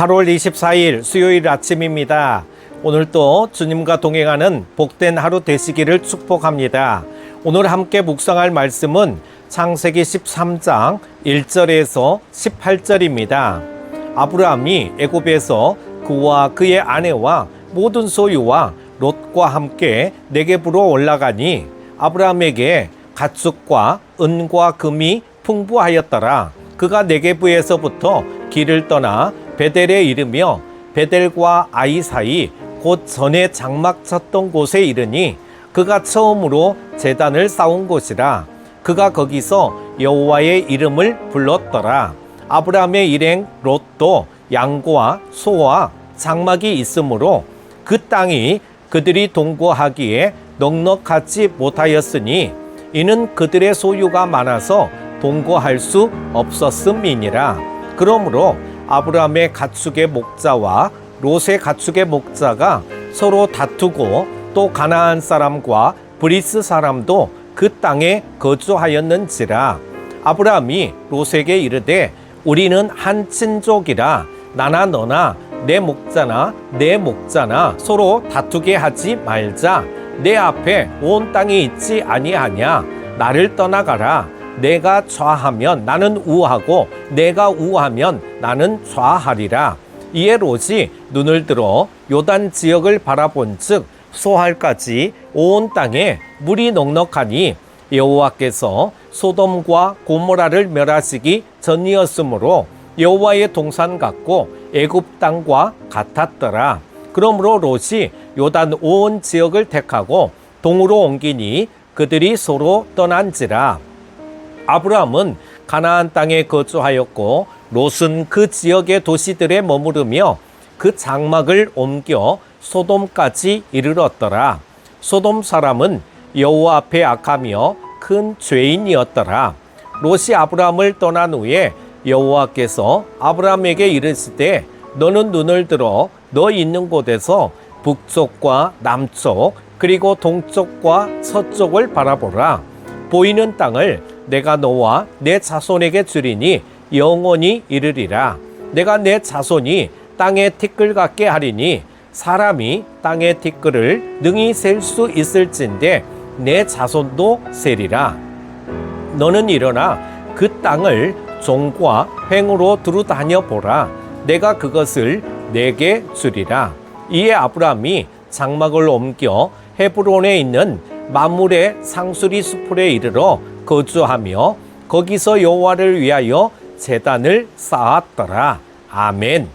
8월 24일 수요일 아침입니다. 오늘도 주님과 동행하는 복된 하루 되시기를 축복합니다. 오늘 함께 묵상할 말씀은 창세기 13장 1절에서 18절입니다. 아브라함이 애굽에서 그와 그의 아내와 모든 소유와 롯과 함께 네겝으로 올라가니 아브라함에게 가축과 은과 금이 풍부하였더라. 그가 네겝에서부터 길을 떠나 베델에 이르며 베델과 아이 사이 곧 전에 장막 쳤던 곳에 이르니 그가 처음으로 제단을 쌓은 곳이라. 그가 거기서 여호와의 이름을 불렀더라. 아브라함의 일행 롯도 양과 소와 장막이 있으므로 그 땅이 그들이 동거하기에 넉넉하지 못하였으니 이는 그들의 소유가 많아서 동거할 수 없었음이니라. 그러므로 아브라함의 가축의 목자와 롯의 가축의 목자가 서로 다투고 또 가나안 사람과 브리스 사람도 그 땅에 거주하였는지라. 아브라함이 롯에게 이르되 우리는 한 친족이라 나나 너나 내 목자나 내 목자나 서로 다투게 하지 말자. 내 앞에 온 땅이 있지 아니하냐. 나를 떠나가라. 내가 좌하면 나는 우하고 내가 우하면 나는 좌하리라. 이에 롯이 눈을 들어 요단 지역을 바라본즉 소할까지 온 땅에 물이 넉넉하니 여호와께서 소돔과 고모라를 멸하시기 전이었으므로 여호와의 동산 같고 애굽 땅과 같았더라. 그러므로 롯이 요단 온 지역을 택하고 동으로 옮기니 그들이 서로 떠난지라. 아브라함은 가나안 땅에 거주하였고 롯은 그 지역의 도시들에 머무르며 그 장막을 옮겨 소돔까지 이르렀더라. 소돔 사람은 여호와 앞에 악하며 큰 죄인이었더라. 롯이 아브라함을 떠난 후에 여호와께서 아브라함에게 이르시되 너는 눈을 들어 너 있는 곳에서 북쪽과 남쪽 그리고 동쪽과 서쪽을 바라보라. 보이는 땅을 내가 너와 내 자손에게 주리니 영원히 이르리라. 내가 내 자손이 땅의 티끌 같게 하리니 사람이 땅의 티끌을 능히 셀 수 있을진데 내 자손도 세리라. 너는 일어나 그 땅을 종과 횡으로 두루 다녀 보라. 내가 그것을 내게 주리라. 이에 아브라함이 장막을 옮겨 헤브론에 있는 마므레 상수리 수풀에 이르러 거주하며 거기서 여호와를 위하여 제단을 쌓았더라. 아멘.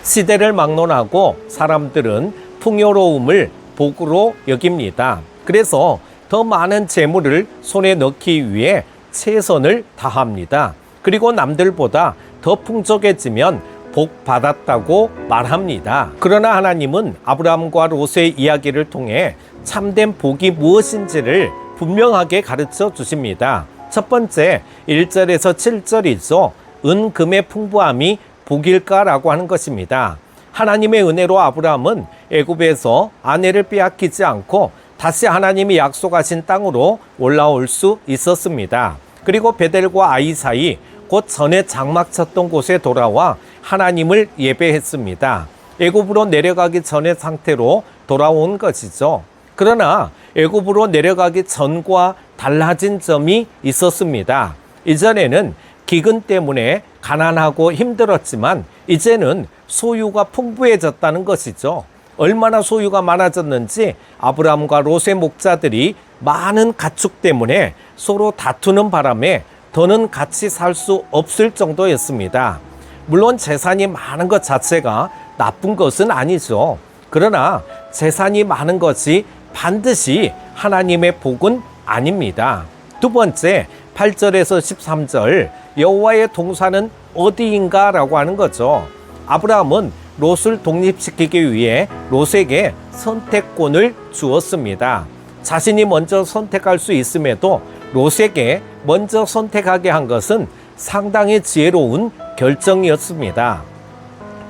시대를 막론하고 사람들은 풍요로움을 복으로 여깁니다. 그래서 더 많은 재물을 손에 넣기 위해 최선을 다합니다. 그리고 남들보다 더 풍족해지면 복 받았다고 말합니다. 그러나 하나님은 아브라함과 롯의 이야기를 통해 참된 복이 무엇인지를 분명하게 가르쳐 주십니다. 첫 번째 1절에서 7절이죠. 은금의 풍부함이 복일까라고 하는 것입니다. 하나님의 은혜로 아브라함은 애굽에서 아내를 빼앗기지 않고 다시 하나님이 약속하신 땅으로 올라올 수 있었습니다. 그리고 베델과 아이 사이 곧 전에 장막 쳤던 곳에 돌아와 하나님을 예배했습니다. 애굽으로 내려가기 전의 상태로 돌아온 것이죠. 그러나 애굽으로 내려가기 전과 달라진 점이 있었습니다. 이전에는 기근 때문에 가난하고 힘들었지만 이제는 소유가 풍부해졌다는 것이죠. 얼마나 소유가 많아졌는지 아브라함과 롯의 목자들이 많은 가축 때문에 서로 다투는 바람에 더는 같이 살 수 없을 정도였습니다. 물론 재산이 많은 것 자체가 나쁜 것은 아니죠. 그러나 재산이 많은 것이 반드시 하나님의 복은 아닙니다. 두 번째 8절에서 13절 여호와의 동산은 어디인가 라고 하는 거죠. 아브라함은 롯을 독립시키기 위해 롯에게 선택권을 주었습니다. 자신이 먼저 선택할 수 있음에도 롯에게 먼저 선택하게 한 것은 상당히 지혜로운 결정이었습니다.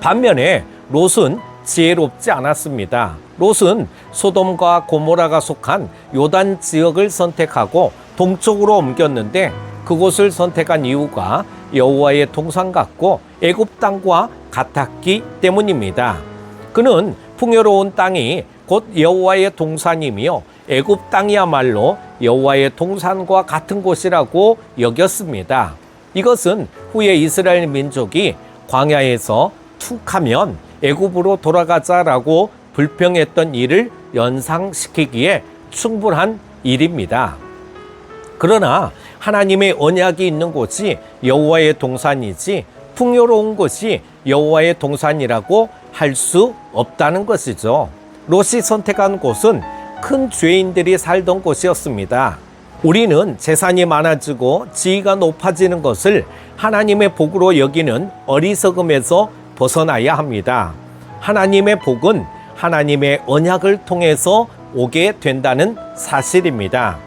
반면에 롯은 지혜롭지 않았습니다. 롯은 소돔과 고모라가 속한 요단 지역을 선택하고 동쪽으로 옮겼는데 그곳을 선택한 이유가 여호와의 동산 같고 애굽 땅과 같았기 때문입니다. 그는 풍요로운 땅이 곧 여호와의 동산이며 애굽 땅이야말로 여호와의 동산과 같은 곳이라고 여겼습니다. 이것은 후에 이스라엘 민족이 광야에서 툭하면 애굽으로 돌아가자라고 불평했던 일을 연상시키기에 충분한 일입니다. 그러나 하나님의 언약이 있는 곳이 여호와의 동산이지 풍요로운 곳이 여호와의 동산이라고 할 수 없다는 것이죠. 롯이 선택한 곳은 큰 죄인들이 살던 곳이었습니다. 우리는 재산이 많아지고 지위가 높아지는 것을 하나님의 복으로 여기는 어리석음에서 벗어나야 합니다. 하나님의 복은 하나님의 언약을 통해서 오게 된다는 사실입니다.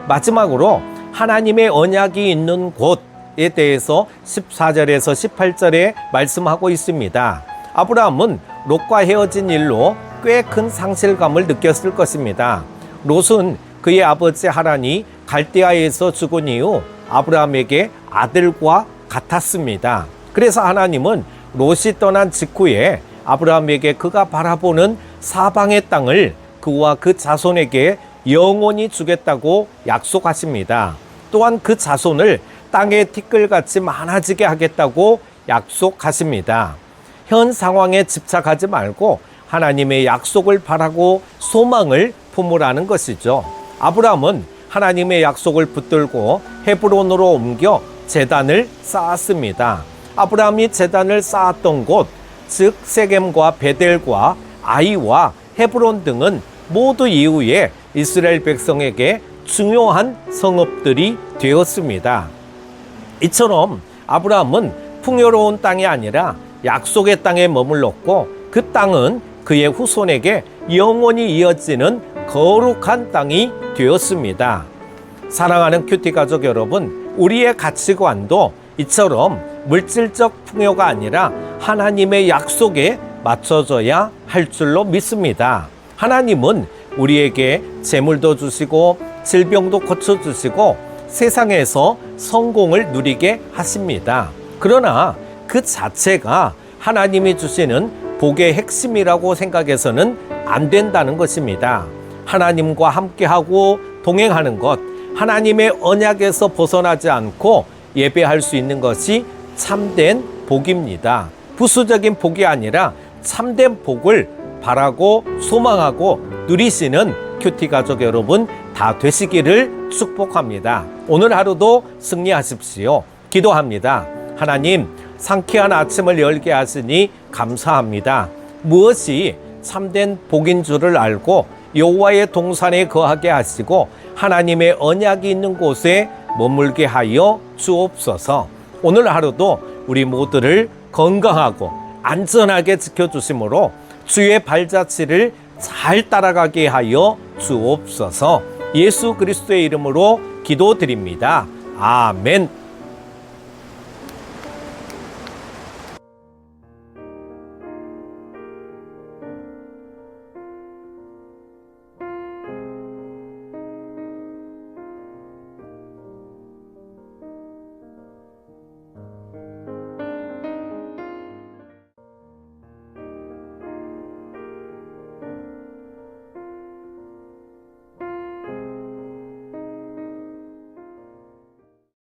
마지막으로 하나님의 언약이 있는 곳에 대해서 14절에서 18절에 말씀하고 있습니다. 아브라함은 롯과 헤어진 일로 꽤 큰 상실감을 느꼈을 것입니다. 롯은 그의 아버지 하란이 갈대아에서 죽은 이후 아브라함에게 아들과 같았습니다. 그래서 하나님은 롯이 떠난 직후에 아브라함에게 그가 바라보는 사방의 땅을 그와 그 자손에게 영원히 주겠다고 약속하십니다. 또한 그 자손을 땅의 티끌같이 많아지게 하겠다고 약속하십니다. 현 상황에 집착하지 말고 하나님의 약속을 바라고 소망을 품으라는 것이죠. 아브라함은 하나님의 약속을 붙들고 헤브론으로 옮겨 제단을 쌓았습니다. 아브라함이 제단을 쌓았던 곳, 즉 세겜과 베델과 아이와 헤브론 등은 모두 이후에 이스라엘 백성에게 중요한 성읍들이 되었습니다. 이처럼 아브라함은 풍요로운 땅이 아니라 약속의 땅에 머물렀고 그 땅은 그의 후손에게 영원히 이어지는 거룩한 땅이 되었습니다. 사랑하는 큐티 가족 여러분, 우리의 가치관도 이처럼 물질적 풍요가 아니라 하나님의 약속에 맞춰져야 할 줄로 믿습니다. 하나님은 우리에게 재물도 주시고 질병도 고쳐주시고 세상에서 성공을 누리게 하십니다. 그러나 그 자체가 하나님이 주시는 복의 핵심이라고 생각해서는 안 된다는 것입니다. 하나님과 함께하고 동행하는 것, 하나님의 언약에서 벗어나지 않고 예배할 수 있는 것이 참된 복입니다. 부수적인 복이 아니라 참된 복을 바라고 소망하고 누리시는 큐티 가족 여러분 다 되시기를 축복합니다. 오늘 하루도 승리하십시오. 기도합니다. 하나님, 상쾌한 아침을 열게 하시니 감사합니다. 무엇이 참된 복인 줄을 알고 여호와의 동산에 거하게 하시고 하나님의 언약이 있는 곳에 머물게 하여 주옵소서. 오늘 하루도 우리 모두를 건강하고 안전하게 지켜주심으로 주의 발자취를 잘 따라가게 하여 주옵소서. 예수 그리스도의 이름으로 기도드립니다. 아멘.